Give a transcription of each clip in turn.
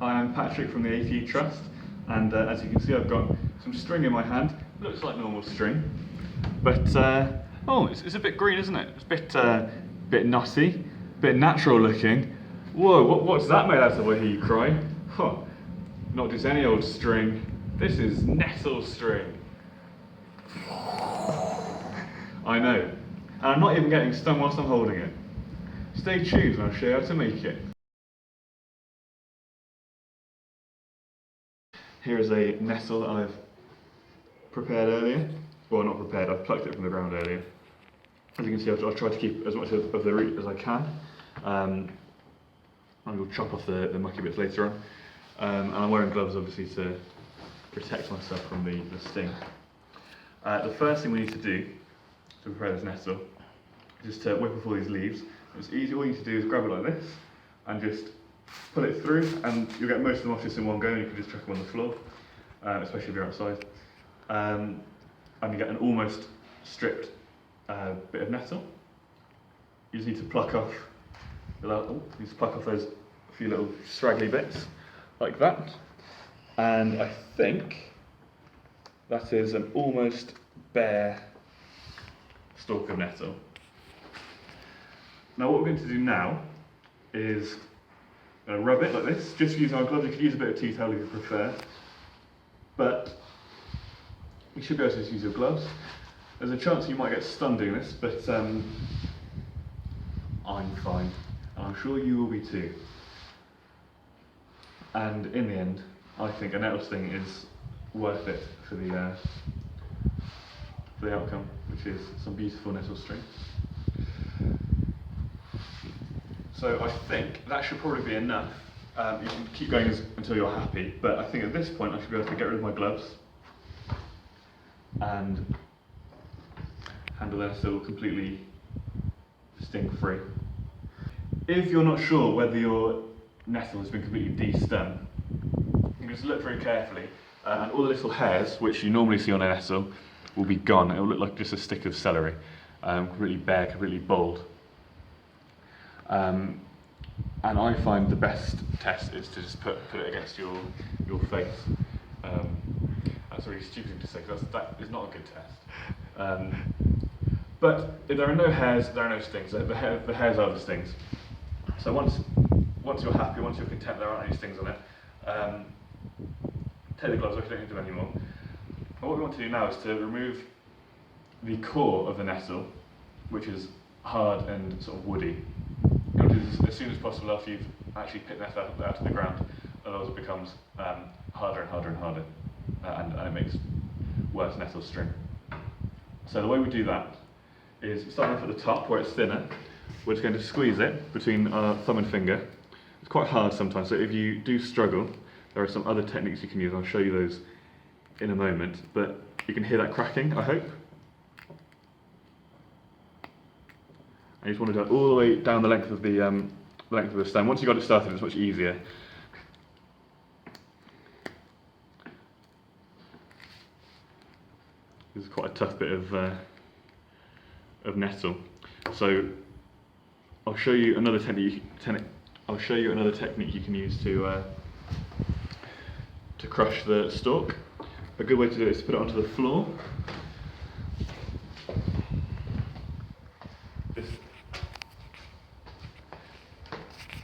I am Patrick from the ATE Trust, and as you can see I've got some string in my hand. Looks like normal string, but oh, it's a bit green, isn't it? It's a bit nutty, a bit natural looking. Whoa, what's that made out of, I hear you cry? Huh, not just any old string, this is nettle string. I know, and I'm not even getting stung whilst I'm holding it. Stay tuned and I'll show you how to make it. Here is a nettle that I've prepared earlier. Well, not prepared, I've plucked it from the ground earlier. As you can see, I've tried to keep as much of the root as I can. I will chop off the mucky bits later on. And I'm wearing gloves, obviously, to protect myself from the sting. The first thing we need to do to prepare this nettle is to whip off all these leaves. It's easy, all you need to do is grab it like this and just pull it through, and you'll get most of them off just in one go, and you can just chuck them on the floor, especially if you're outside. And you get an almost stripped bit of nettle. You just need to pluck off those few little straggly bits, like that. And I think that is an almost bare stalk of nettle. Now what we're going to do now is rub it like this, just using our gloves. You could use a bit of tea towel if you prefer, but you should be able to just use your gloves. There's a chance you might get stunned doing this, but I'm fine, and I'm sure you will be too. And in the end, I think a nettle sting is worth it for the outcome, which is some beautiful nettle string. So I think that should probably be enough. You can keep going until you're happy, but I think at this point I should be able to get rid of my gloves and handle this so completely sting-free. If you're not sure whether your nettle has been completely de-stung, you can just look very carefully, and all the little hairs, which you normally see on a nettle, will be gone. It will look like just a stick of celery, completely bare, completely bald. And I find the best test is to just put it against your face. That's a really stupid thing to say, because that is not a good test. But if there are no hairs, there are no stings. The hairs are the stings. So once you're happy, once you're content there aren't any stings on it, take the gloves off, you don't need them anymore. And what we want to do now is to remove the core of the nettle, which is hard and sort of woody. You want to do this as soon as possible after you've actually picked that out of the ground, otherwise it becomes harder and harder and harder, and it makes worse nettle string. So the way we do that is, starting off at the top where it's thinner, we're just going to squeeze it between our thumb and finger. It's quite hard sometimes, so if you do struggle, there are some other techniques you can use. I'll show you those in a moment, but you can hear that cracking, I hope. And you just want to do it all the way down the length of the stem. Once you've got it started, it's much easier. This is quite a tough bit of nettle. So I'll show you another technique. I'll show you another technique you can use to crush the stalk. A good way to do it is to put it onto the floor.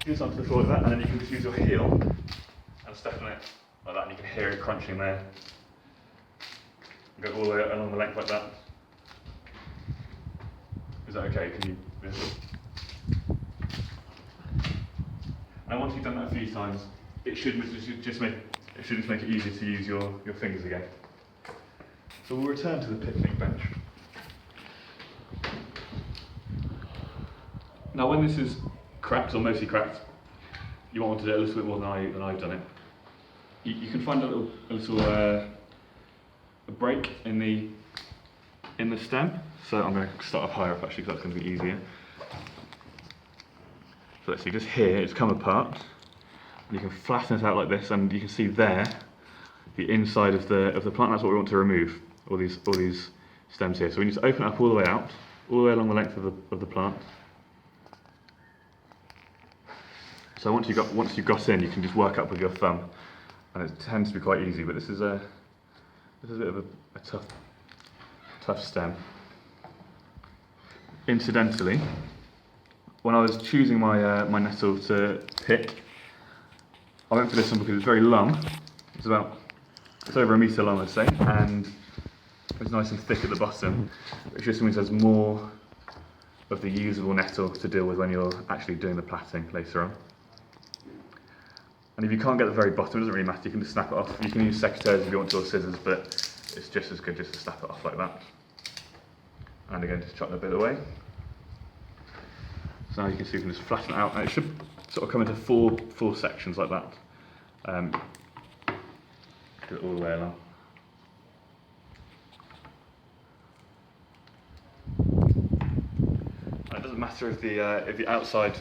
Use onto the floor like that, and then you can just use your heel and step on it like that, and you can hear it crunching there. Go all the way along the length like that. Is that okay? Can you? And once you've done that a few times, it should just make it easier to use your fingers again. So we'll return to the picnic bench. Now, when this is cracked, or mostly cracked, you want to do it a little bit more than I've done it. You can find a little a break in the stem. So I'm going to start off higher up actually, because that's going to be easier. So let's see, just here it's come apart. And you can flatten it out like this, and you can see there the inside of the plant. That's what we want to remove. All these stems here. So we need to open it up all the way out, all the way along the length of the plant. So once you've got in, you can just work up with your thumb, and it tends to be quite easy. But this is a bit of a tough stem. Incidentally, when I was choosing my my nettle to pick, I went for this one because it's very long. It's over 1 metre long, I'd say, and it's nice and thick at the bottom, which just means there's more of the usable nettle to deal with when you're actually doing the plaiting later on. And if you can't get the very bottom, it doesn't really matter, you can just snap it off. You can use secateurs if you want to, or scissors, but it's just as good just to snap it off like that. And again, just chop a bit away. So now you can see we can just flatten it out, and it should sort of come into four sections like that. Do it all the way along. And it doesn't matter if the outside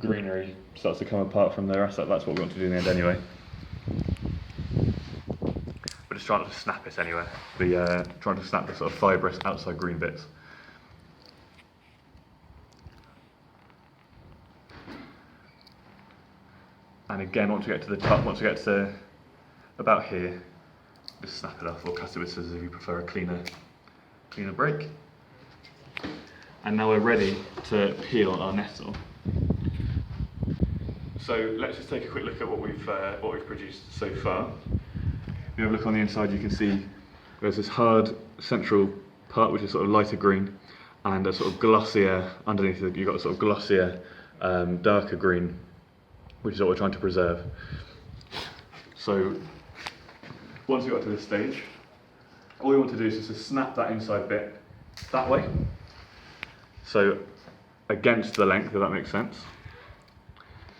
greenery starts to come apart from the rest. That's what we want to do in the end anyway. But just trying not to snap it anywhere. Trying to snap the sort of fibrous outside green bits. And again, once we get to the top, once we get to about here, just snap it off, or cut it with scissors if you prefer a cleaner break. And now we're ready to peel our nettle. So let's just take a quick look at what we've produced so far. If you have a look on the inside, you can see there's this hard central part which is sort of lighter green, and a sort of glossier underneath. You've got a sort of glossier, darker green, which is what we're trying to preserve. So once we've got to this stage, all we want to do is just to snap that inside bit that way. So against the length, if that makes sense.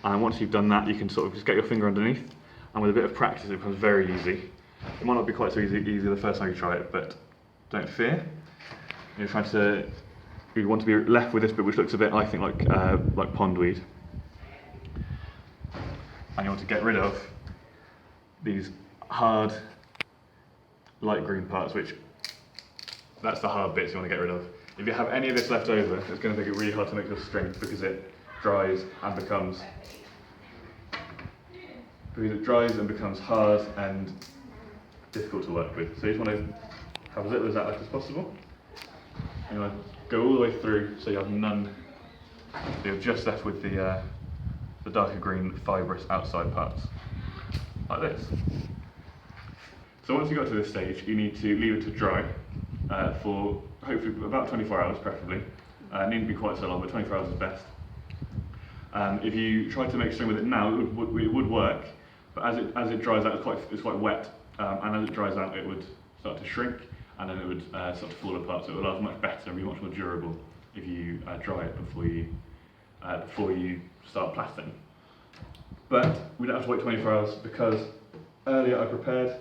And once you've done that, you can sort of just get your finger underneath, and with a bit of practice it becomes very easy. It might not be quite so easy the first time you try it, but don't fear. You want to be left with this bit which looks a bit, I think, like pondweed. And you want to get rid of these hard, light green parts, that's the hard bits you want to get rid of. If you have any of this left over, it's going to make it really hard to make your string because it dries and becomes hard and difficult to work with. So you just want to have as little of that left as possible. And you want to go all the way through so you have none. You're just left with the darker green fibrous outside parts, like this. So once you got to this stage, you need to leave it to dry for hopefully about 24 hours preferably. It needn't be quite so long, but 24 hours is best. If you tried to make string with it now, it would work, but as it dries out, it's quite wet, and as it dries out, it would start to shrink, and then it would start to fall apart. So it would last much better and be much more durable if you dry it before you start plaiting. But we don't have to wait 24 hours because earlier I prepared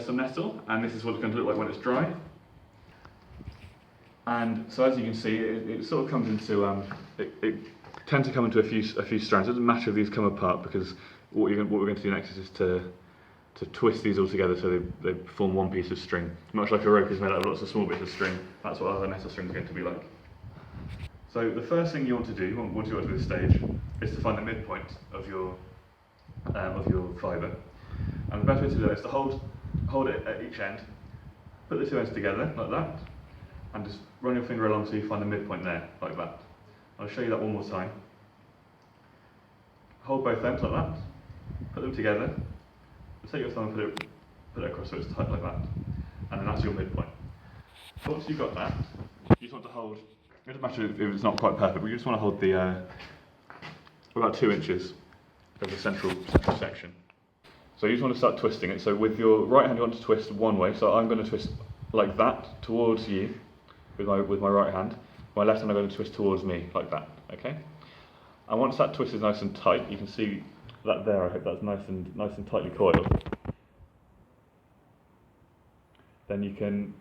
some nettle, and this is what it's going to look like when it's dry. And so as you can see, it sort of comes into it tends to come into a few strands. It doesn't matter if these come apart, because what we're going to do next is to twist these all together so they form one piece of string. Much like a rope is made out of lots of small bits of string, that's what our nettle string is going to be like. So the first thing you want to do once you get to this stage is to find the midpoint of your fibre. And the best way to do it is to hold it at each end, put the two ends together like that, and just run your finger along so you find the midpoint there, like that. I'll show you that one more time. Hold both ends like that, put them together, and take your thumb and put it across so it's tight like that, and then that's your midpoint. Once you've got that, you just want to hold, it doesn't matter if it's not quite perfect, but you just want to hold the about 2 inches of the central section. So you just want to start twisting it. So with your right hand you want to twist one way, so I'm going to twist like that towards you with my right hand. My left hand I'm going to twist towards me like that, okay? And once that twist is nice and tight, you can see that there, I hope that's nice and tightly coiled. Then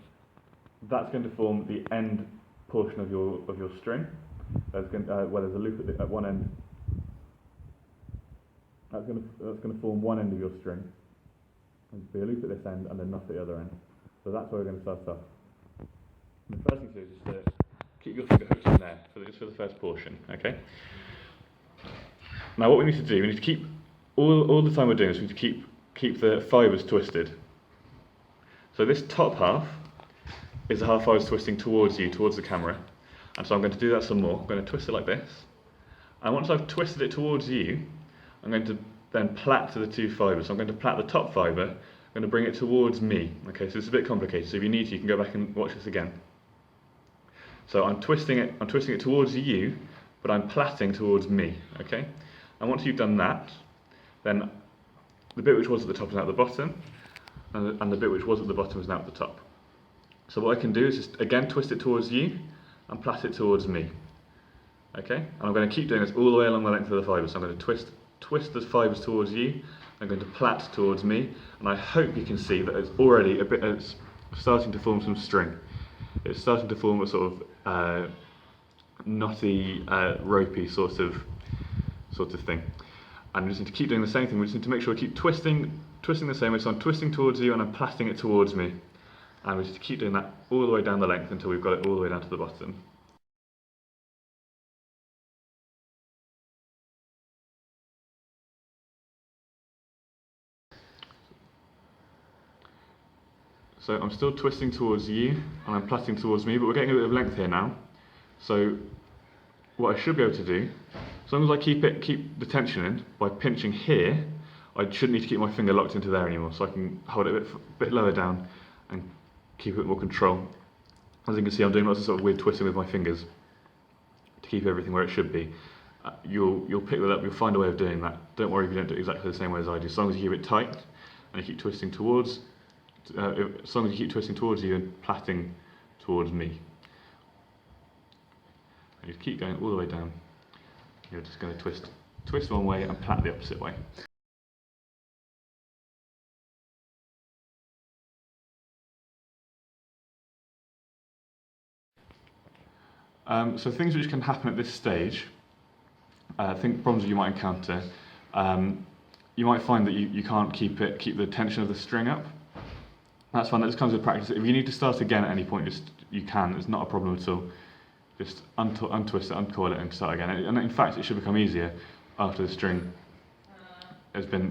that's going to form the end portion of your string. Where there's a loop at one end. That's going to form one end of your string. There'll be a loop at this end and a knot at the other end. So that's where we're going to start off. And the first thing to do is just to keep your finger hooked in there, just for the first portion, okay? Now what we need to do, we need to keep, all the time we're doing this, we need to keep the fibres twisted. So this top half is the half I was twisting towards you, towards the camera. And so I'm going to do that some more. I'm going to twist it like this. And once I've twisted it towards you, I'm going to then plait the two fibres. So I'm going to plait the top fibre, I'm going to bring it towards me. Okay, so it's a bit complicated, so if you need to, you can go back and watch this again. So I'm twisting it towards you, but I'm plaiting towards me, okay? And once you've done that, then the bit which was at the top is now at the bottom, and the bit which was at the bottom is now at the top. So what I can do is just, again, twist it towards you, and plait it towards me. Okay? And I'm going to keep doing this all the way along the length of the fibres. So I'm going to twist the fibres towards you, I'm going to plait towards me, and I hope you can see that it's already it's starting to form some string. It's starting to form a sort of knotty, ropey sort of thing. And we just need to keep doing the same thing. We just need to make sure we keep twisting the same way. So I'm twisting towards you and I'm plaiting it towards me. And we just keep doing that all the way down the length until we've got it all the way down to the bottom. So I'm still twisting towards you and I'm plaiting towards me, but we're getting a bit of length here now. So what I should be able to do, as long as I keep the tension in by pinching here, I shouldn't need to keep my finger locked into there anymore, so I can hold it a bit lower down and keep a bit more control. As you can see, I'm doing lots of sort of weird twisting with my fingers to keep everything where it should be. You'll pick that up, you'll find a way of doing that. Don't worry if you don't do it exactly the same way as I do. As long as you keep it tight and you keep twisting towards, as long as you keep twisting towards you and plaiting towards me. And you keep going all the way down. You're just going to twist one way and plait the opposite way. So things which can happen at this stage, problems you might encounter, you might find that you can't keep the tension of the string up. That's fine, that just comes with practice. If you need to start again at any point, you can, it's not a problem at all. Just untwist it, uncoil it and start again. And in fact, it should become easier after the string has been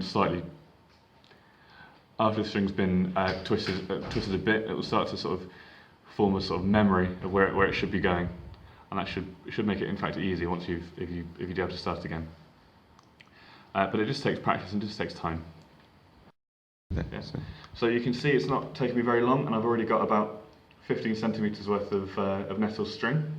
twisted a bit. It will start to sort of form a sort of memory of where it should be going. And that should make it, in fact, easier once if you do have to start again. But it just takes practice and just takes time. Yeah. So you can see it's not taking me very long, and I've already got about 15 centimetres worth of nettle string.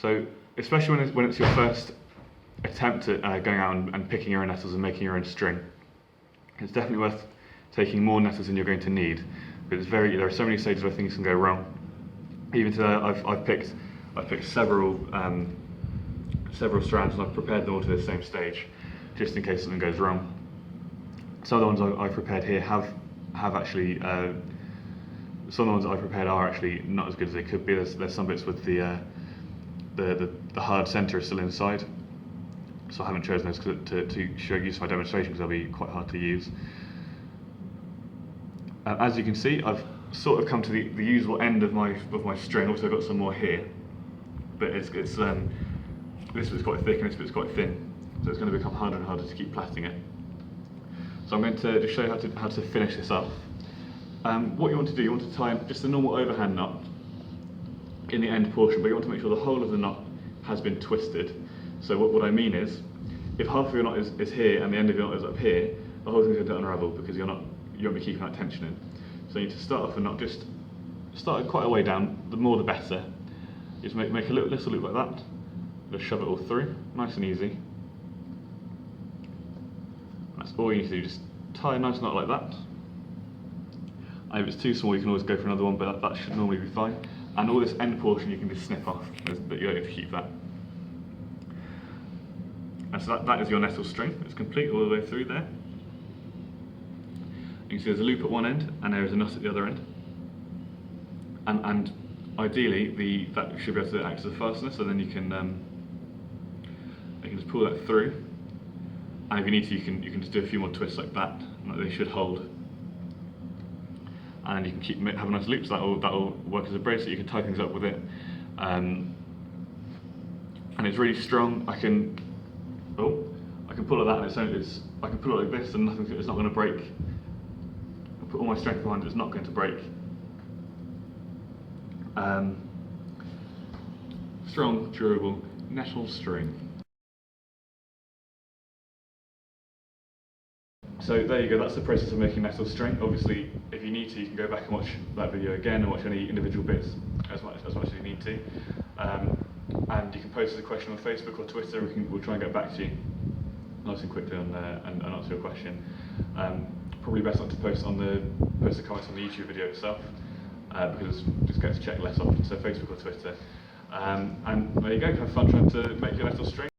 So, especially when it's your first attempt at going out and picking your own nettles and making your own string, it's definitely worth taking more nettles than you're going to need. Because there are so many stages where things can go wrong. Even today, I've picked several strands and I've prepared them all to the same stage, just in case something goes wrong. Some of the ones I've prepared here have actually. Some of the ones that I've prepared are actually not as good as they could be. There's some bits with the hard centre is still inside, so I haven't chosen those to show use for my demonstration because they'll be quite hard to use. As you can see, I've sort of come to the usual end of my string. Obviously, I've got some more here, but this bit's quite thick and this bit's quite thin, so it's going to become harder and harder to keep plaiting it. So I'm going to just show you how to finish this off. What you want to do, you want to tie just a normal overhand knot in the end portion, but you want to make sure the whole of the knot has been twisted. So what I mean is, if half of your knot is here and the end of your knot is up here, the whole thing's going to unravel because you won't be keeping that tension in. So you need to start off a knot, just start quite a way down, the more the better. Just make a little loop like that, just shove it all through, nice and easy. That's all you need to do, just tie a nice knot like that. And if it's too small, you can always go for another one, but that should normally be fine. And all this end portion you can just snip off, but you don't have to keep that. And so that is your nettle string. It's complete all the way through there. You can see there's a loop at one end and there is a knot at the other end. And ideally that should be able to act as a fastener, so then you can just pull that through. And if you need to, you can just do a few more twists like that, and they should hold. And you can have a nice loop, so that'll work as a bracelet. You can tie things up with it, and it's really strong. I can pull it that, and I can pull it like this, and it's not going to break. I put all my strength behind it; it's not going to break. Strong, durable nettle string. So there you go, that's the process of making nettle string. Obviously, if you need to, you can go back and watch that video again and watch any individual bits as much as you need to. And you can post a question on Facebook or Twitter. We'll try and get back to you nice and quickly on there and answer your question. Probably best not to post the comments on the YouTube video itself, because it just gets checked less often. So Facebook or Twitter. And there you go, have fun trying to make your nettle string.